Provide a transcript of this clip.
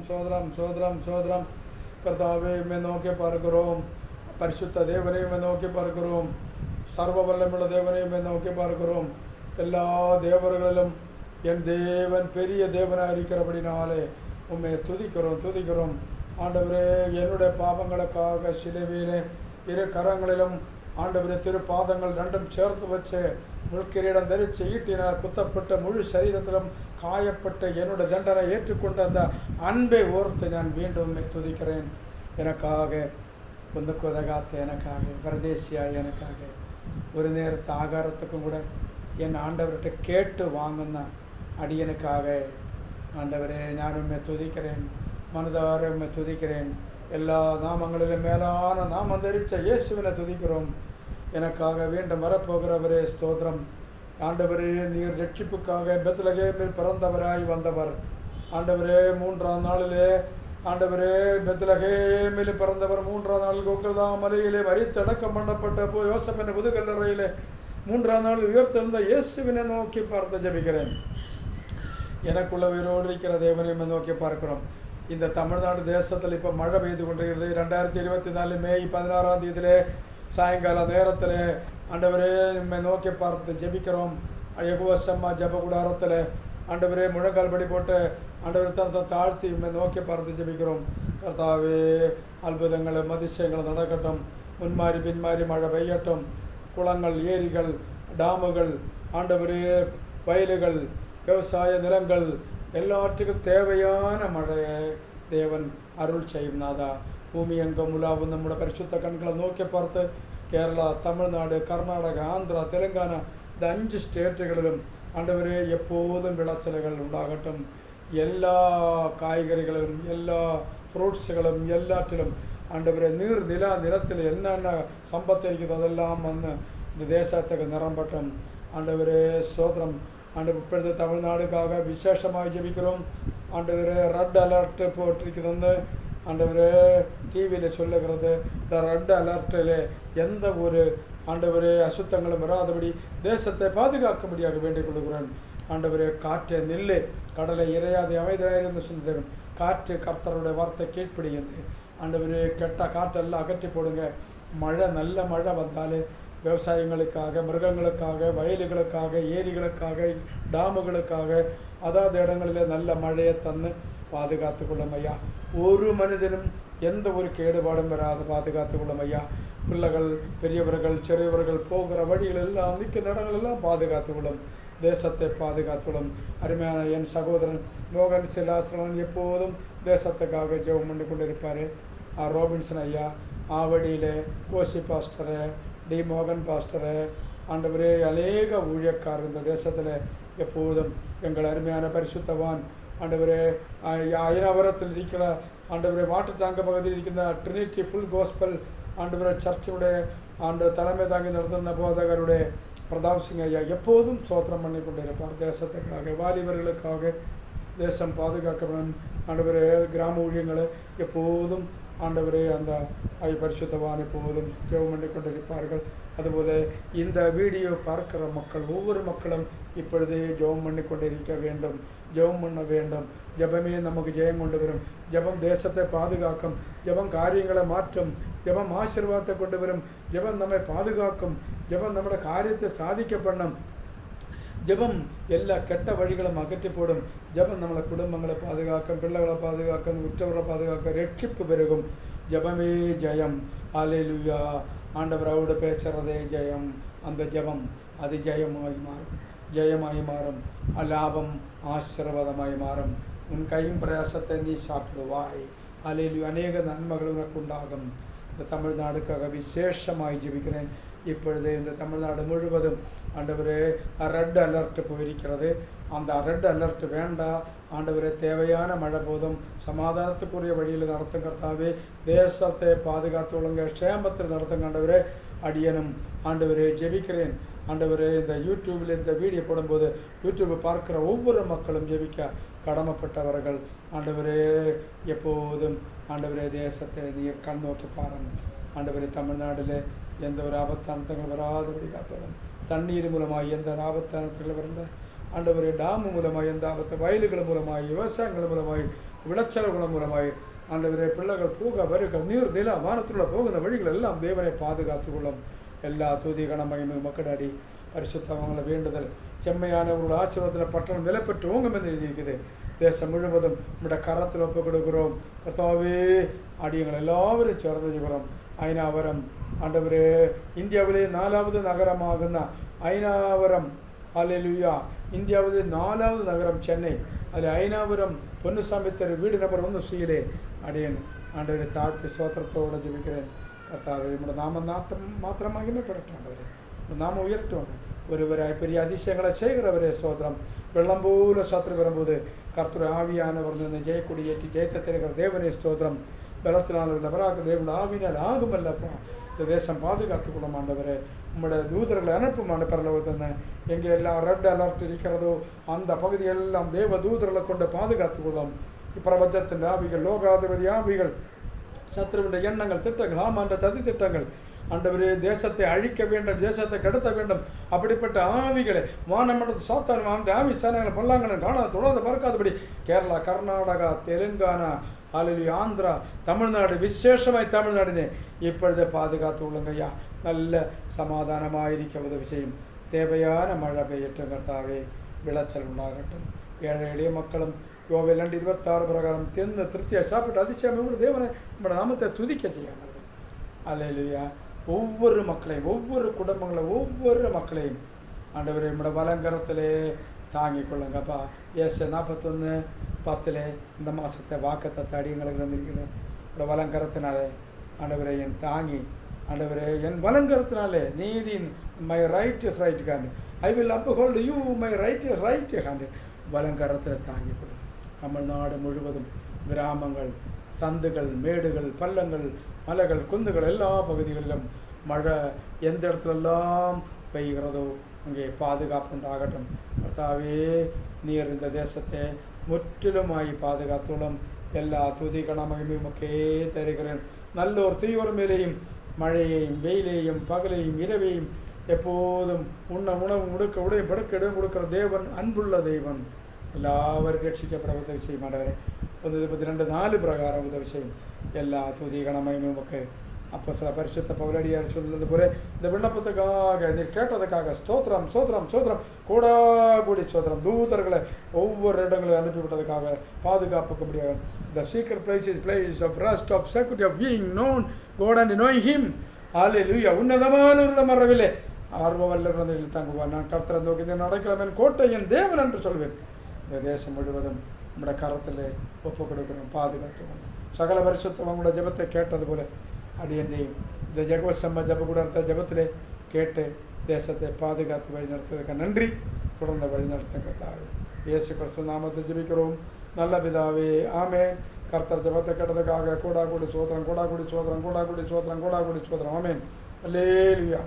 சோதரம் சோதரம் சோதரம். கர்த்தாவே உம்மை நோக்கி பார்க்கிறோம். பரிசுத்த தேவனை உம்மை நோக்கி பார்க்கிறோம். சர்வ வல்லமுள்ள தேவனை உம்மை நோக்கி பார்க்கிறோம். எல்லா தேவர்களிலும் என் தேவன் பெரிய தேவனாக இருக்கிறபடினாலே உம்மை துதிக்கிறோம். ஆண்டவரே, என்னுடைய பாவங்களுக்காக சிலுவையிலே இரு கரங்களிலும் ஆண்டவரே திருப்பாதங்கள் ரெண்டும் சேர்த்து வச்சு முள்கிரீடம் தரித்து ஈட்டினால் குத்தப்பட்ட முழு சரீரத்திலும் காயப்பட்ட என்னுடைய தண்டனை ஏற்றுக்கொண்ட அந்த அன்பை ஓர்த்து நான் மீண்டும் துதிக்கிறேன். எனக்காக ஒன்றுக்கு உதகாத்த எனக்காக, பரதேசியாக எனக்காக, ஒரு நேரத்து ஆகாரத்துக்கும் கூட என் ஆண்டவர்கிட்ட கேட்டு வாங்கின அடியனுக்காக ஆண்டவரே நான் உம்மை துதிக்கிறேன். மனதார உம்மை துதிக்கிறேன். எல்லா நாமங்களிலும் மேலான நாமம் தரித்த இயேசுவினை துதிக்கிறோம். எனக்காக மீண்டும் வரப்போகிறவரே ஸ்தோத்திரம். ஆண்டவரே, நீர் ரட்சிப்புக்காக பெத்லகேமில் பிறந்தவராய் வந்தவர். ஆண்டவரே, 3ஆம் நாளிலே ஆண்டவரே பெத்லகேமில் பிறந்தவர். 3ஆம் நாள் கோகுல்தா மலையிலே மரித்தடக்கம் பண்ணப்பட்ட யோசப்பின் புதுக்கல்லறையிலே 3ஆம் நாள் உயர்த்திருந்த இயேசுவினை நோக்கி பார்த்து ஜெபிக்கிறேன். எனக்குள்ள உயிரோடு இருக்கிற தேவனை நோக்கி பார்க்கிறோம். இந்த தமிழ்நாடு தேசத்தில் இப்போ மழை பெய்து கொண்டிருக்கிறது. 2024 மே 16ஆம் தேதியிலே சாயங்கால நேரத்தில் ஆண்டவரே உம்மை நோக்கி பார்த்து ஜெபிக்கிறோம். யெகோவா ஜெப கூடாரத்தில் ஆண்டவரே முழங்கால் படி போட்டு ஆண்டவர் தனத்தை தாழ்த்தி உம்மை நோக்கி பார்த்து ஜெபிக்கிறோம். கர்த்தாவே, அற்புதங்களும் அதிசயங்களும் நடக்கட்டும். முன்மாறி பின்மாறி மழை பெய்யட்டும். குளங்கள், ஏரிகள், டாமுகள், ஆண்டவரே வயல்கள், விவசாய நிலங்கள் எல்லாற்றுக்கும் தேவையான மழையை தேவன் அருள் செய்யும் நாதா. பூமி எங்கும் உலாவும் நம்முடைய பரிசுத்த கண்களை நோக்கி பார்த்து கேரளா, தமிழ்நாடு, கர்நாடகா, ஆந்திரா, தெலுங்கானா இந்த 5 ஸ்டேட்டுகளிலும் ஆண்டவரே எப்போதும் விளைச்சல்கள் உண்டாகட்டும். எல்லா காய்கறிகளும், எல்லா ஃப்ரூட்ஸுகளும் எல்லாற்றிலும் ஆண்டவரே நிலத்தில் என்னென்ன சம்பத்து இருக்குது அதெல்லாம் வந்து இந்த தேசத்துக்கு நிரம்பட்டும். ஆண்டவரே ஸ்தோத்திரம். ஆண்டவர் இப்பொழுது தமிழ்நாடுக்காக விசேஷமாக ஜெபிக்கிறோம். ஆண்டவரே, ரெட் அலர்ட் போட்டிருக்கிறது. ஆண்டவரே, டிவியில் சொல்லுகிறது. இந்த ரெட் அலர்ட்டில் எந்த ஒரு ஆண்டவரே அசுத்தங்களும் வராதபடி தேசத்தை பாதுகாக்கும்படியாக வேண்டிக் கொள்கிறேன். ஆண்டவரே, காற்றை நில்லு, கடலை இறையாதை அமைதியாயிருந்து சொன்னதேவன். காற்று கர்த்தருடைய வார்த்தை கீழ்ப்படியுது. ஆண்டவரே, கெட்ட காற்றெல்லாம் அகற்றி போடுங்க. மழை, நல்ல மழை வந்தாலே விவசாயங்களுக்காக, மிருகங்களுக்காக, வயல்களுக்காக, ஏரிகளுக்காக, டாமுகளுக்காக அதாவது இடங்களில் நல்ல மழையை தந்து பாதுகாத்து கொள்ளும் ஐயா. ஒரு மனிதனும் எந்த ஒரு கேடுபாடும் வராது பாதுகாத்து கொள்ளும் ஐயா. பிள்ளைகள், பெரியவர்கள், சிறியவர்கள் போகிற வழிகள் எல்லாம், நிற்கிற இடங்கள் எல்லாம் பாதுகாத்து கொள்ளும். தேசத்தை பாதுகாத்துள்ளும். அருமையான என் சகோதரன் மோகன் சிலாசிரமன் எப்போதும் தேசத்துக்காக ஜெபம் பண்ணி கொண்டிருப்பார். ரோபின்சன் ஐயா, ஆவடியில் கோசி பாஸ்டரு, டி மோகன் பாஸ்டரு, ஆண்டவரே அநேக ஊழியக்காரர் இந்த தேசத்தில் எப்போதும் எங்கள் அருமையான பரிசுத்தவான் ஆண்டவரே ஐநாவரத்தில் இருக்கிற ஆண்டவரே மாட்டுத்தாங்க பகுதியில் இருக்கின்ற ட்ரினிட்டி ஃபுல் கோஸ்பல் ஆண்டவரே சர்ச்சினுடைய தலைமை தாங்கி நடத்துகிற போதகருடைய பிரதாப் சிங் ஐயா எப்போதும் சோத்திரம் பண்ணி கொண்டிருப்பார். தேசத்துக்காக, வாலிபர்களுக்காக, தேசம் பாதுகாக்கப்படும் ஆண்டவரே கிராம ஊழியங்களை எப்போதும் ஆண்டவரே அந்த பரிசுத்தவான் எப்போதும் ஜெபம் பண்ணி கொண்டிருப்பார்கள். அதுபோல் இந்த வீடியோ பார்க்கிற மக்கள், ஒவ்வொரு மக்களும் இப்பொழுதே ஜெபம் பண்ணி கொண்டிருக்க வேண்டும், ஜெபம் பண்ண வேண்டும். ஜெபமே நமக்கு ஜெயம் கொண்டு வரும். ஜெபம் தேசத்தை பாதுகாக்கும். ஜெபம் காரியங்களை மாற்றும். ஜெபம் ஆசீர்வாதத்தை கொண்டு வரும். ஜெபம் நம்மை பாதுகாக்கும். ஜெபம் நம்மளோட காரியத்தை சாதிக்க பண்ணும். ஜெபம் எல்லா கெட்ட வழிகளும் அகற்றி போடும். ஜெபம் நம்மளை குடும்பங்களை பாதுகாக்கும், பிள்ளைகளை பாதுகாக்கும், உற்றவரை பாதுகாக்க, ரட்சிப்பு பெருகும். ஜெபமே ஜெயம். அல்லேலூயா. ஆண்டவர் அவரோட பேசுகிறதே ஜெயம். அந்த ஜெபம் அது ஜெயமாய் மாறும், ஜெயமாய் மாறும். லாபம் ஆசீர்வாதமாய் மாறும். உன் கையும் பிரயாசத்தை நீ சாப்பிடுவாய். அல்லேலூயா. அநேக நன்மைகள் உனக்கு உண்டாகும். இந்த தமிழ்நாடுக்காக விசேஷமாய் ஜெபிக்கிறேன். இப்பொழுது இந்த தமிழ்நாடு முழுவதும் ஆண்டவரே ரெட் அலர்ட் போயிருக்கிறது. அந்த ரெட் அலர்ட் வேண்டாம் ஆண்டவரே. தேவையான மழை போதும் சமாதானத்துக்குரிய வழியில் நடத்தும் கர்த்தாவே. தேசத்தை பாதுகாத்து ஒழுங்க க்ஷேமத்தில் நடத்தும் ஆண்டவரே. அடியனும் ஆண்டவரே ஜெபிக்கிறேன். ஆண்டவரே, இந்த யூடியூபில் இந்த வீடியோ போடும்போது யூடியூப்பை பார்க்குற ஒவ்வொரு மக்களும் ஜெபிக்க கடமைப்பட்டவர்கள். ஆண்டவரே, எப்போதும் ஆண்டவரே தேசத்தை நீர் கண் நோக்கி பாருங்கள். ஆண்டவரே, தமிழ்நாட்டில் எந்த ஒரு ஆபத்தானத்தங்கள் வராதபடி காத்தோடும். தண்ணீர் மூலமாக எந்த ஆபத்தானத்தங்கள் வரல ஆண்டவரே. டாமு மூலமாக எந்த ஆபத்து, வயல்கள் மூலமாக, விவசாயங்கள் மூலமாக விளைச்சல்கள் மூலமாய் ஆண்டவரே பிள்ளைகள் போக வருக நீர் நில வானத்துள்ள போகிற வழிகள் எல்லாம் தேவனை பாதுகாத்துக்கொள்ளும். எல்லா துதி கனமகிமை மக்களாடி பரிசுத்தவங்களை வேண்டுதல் செம்மையானவர்களோட ஆசீர்வாதத்தில் பட்டணம் நிலை பெற்று ஓங்கும் என்று எழுதியிருக்குது. தேசம் முழுவதும் நம்முடைய கரத்தில் ஒப்புக் கொடுக்கிறோம். கர்த்தாவே அடியங்கள் எல்லாவரும் சேர்ந்து செய்கிறோம். ஐநாவரம் ஆண்டவரே இந்தியாவிலே 4வது நகரமாகுന്ന ஐநாவரம் அல்லேலூயா. இந்தியாவிலே 4வது நகரம் சென்னை. அதில் ஐநாவரம் பொன்னுசாமி தெரு வீடு நம்பர் 1 சீலே அடியன் ஆண்டவரை தாழ்த்தி ஸ்தோத்திரத்தோடு ஜெபிக்கிறேன். கர்த்தாவே நம்முடைய நாம மாத்திரமாகவே பெறட்டும். ஆண்டவரே நாம உயர்த்தோம். ஒருவராய் பெரிய அதிசயங்களை செய்கிறவரே ஸ்தோத்திரம். வெள்ளம் போல சத்துரு வரும்போது கர்த்தர் ஆவியானவர் ஜெயக்குடி ஏற்றி ஜெயத்தை தருகிற தேவனே ஸ்தோத்திரம். பலத்தினால் நபராக தேவன் ஆவினால் ஆகுமல்லப்பா. இந்த தேசம் பாதுகாத்துக்கொள்ளும் ஆண்டவரே. உங்களுடைய தூதர்களை அனுப்பும் ஆண்டு பரலோகத்தின எங்கே எல்லாம் ரெட் அலர்ட் இருக்கிறதோ அந்த பகுதியெல்லாம் தேவ தூதர்களை கொண்டு பாதுகாத்துக்கொள்ளும். இப்பிரபஞ்சத்தின் ஆவிகள் லோகாதிபதி ஆவிகள் சத்ருவின் எண்ணங்கள் திட்டங்கள் ஆமாண்ட சதி திட்டங்கள் ஆண்டவரே தேசத்தை அழிக்க வேண்டும், தேசத்தை கடத்த வேண்டும். அப்படிப்பட்ட ஆவிகளை வானமண்டலத்து சாத்தான் ஆவி சேனங்கள் பல்லாங்கனை காணாத தொடாத பறக்காதபடி கேரளா, கர்நாடகா, தெலுங்கானா, அல்லது ஆந்திரா, தமிழ்நாடு, விசேஷமாய் தமிழ்நாடுனே இப்பொழுதே பாதுகாத்து உள்ளங்கய்யா. நல்ல சமாதானமாயிருக்க உதவி செய்யும். தேவையான மழை பெய்யட்டும் கர்த்தாவே. விளைச்சல் உண்டாகட்டும். ஏழை எளிய மக்களும் யோவேல் 2:26 பிரகாரம் தின்னு திருப்தியாக சாப்பிட்டு அதிசயம் தேவனை நம்முடைய நாமத்தை துதிக்க செய்யானது. அல்லேலூயா. ஒவ்வொரு மக்களையும் ஒவ்வொரு குடும்பங்களையும் ஒவ்வொரு மக்களையும் ஆண்டவரே நம்முடைய வலங்கரத்திலே தாங்கிக் கொள்ளுங்கப்பா. ஏசு 41:10 இந்த மாதத்தை வாக்குத்தத்த அடியங்களுக்கு தந்திருக்கிறேன். என்னோட வலங்கரத்தினாலே ஆண்டவரே என் தாங்கி ஆண்டவரே என் வலங்கரத்தினாலே நீதியின் my right is right hand I will uphold you my right is right hand. வலங்கரத்தில் தாங்கிக் கொள்ளும். தமிழ்நாடு முழுவதும் கிராமங்கள், சந்துகள், மேடுகள், பள்ளங்கள், மலைகள், குந்துகள் எல்லா பகுதிகளிலும் மழை எந்த இடத்துலெல்லாம் பெய்கிறதோ அங்கே பாதுகாப்பு உண்டாகட்டும். கர்த்தாவே நீர் இந்த தேசத்தை முற்றிலுமாய் பாதுகாத்துள்ளும். எல்லா துதி கனமகிமையுமக்கே தருகிறேன். நல்லோர் தீயோர் மேலேயும் மழையையும் வெயிலையும் பகலையும் இரவையும் எப்போதும் உண்ண உணவு முடுக்க உடைய படுக்க இடம் கொடுக்கிற தேவன் அன்புள்ள தேவன். எல்லாவரும் ரட்சிக்கப்பட உதவி செய்யும் ஆண்டவரே. 1:22 பிரகாரம் உதவி செய்யும். எல்லா துதி கனமகிமையும் உமக்கு. அப்போ சில பரிசுத்த பவுலடியார் சொல்லுறது போல இந்த விண்ணப்பத்துக்காக நீர் கேட்டதுக்காக ஸ்தோத்திரம் ஸ்தோத்திரம் ஸ்தோத்திரம் கூடி ஸ்தோத்திரம். தூதர்களை ஒவ்வொரு இடங்களும் அனுப்பிவிட்டதுக்காக பாதுகாப்புக்கு முடியாது. The secret place of rest of security of being known God and knowing him. Hallelujah. உன்னதமான உள்ள மறவிலே ஆர்வவல்லரில் தங்குவார். நான் கர்த்தரை நோக்கி நடக்கலாம் கோட்டை என் தேவன் என்று சொல்வேன். இந்த தேசம் முழுவதும் நம்முடைய கரத்தில் ஒப்புக் கொடுக்கணும். பாதுகாத்து சகல பரிசுத்தம் அவங்களோட ஜபத்தை கேட்டது போல அடியன்னையும் இந்த ஜெகவசம்ம ஜப கூட இருந்த ஜபத்திலே கேட்டு தேசத்தை பாதுகாத்து வழி நடத்துவதற்கு நன்றி. தொடர்ந்து வழி நடத்துங்கிறதாக இயேசு கிறிஸ்து நாமத்தை ஜெபிக்கிறோம் நல்ல பிதாவே. ஆமேன். கர்த்தர் ஜபத்தை கேட்டதுக்காக கூடாக்கூடி சோதரம் கூடாக்கூடி சோதரம் கூடாக்கூடி சோதரம் கூடாக்கூடி சோதரம். ஆமேன். அல்லேலூயா.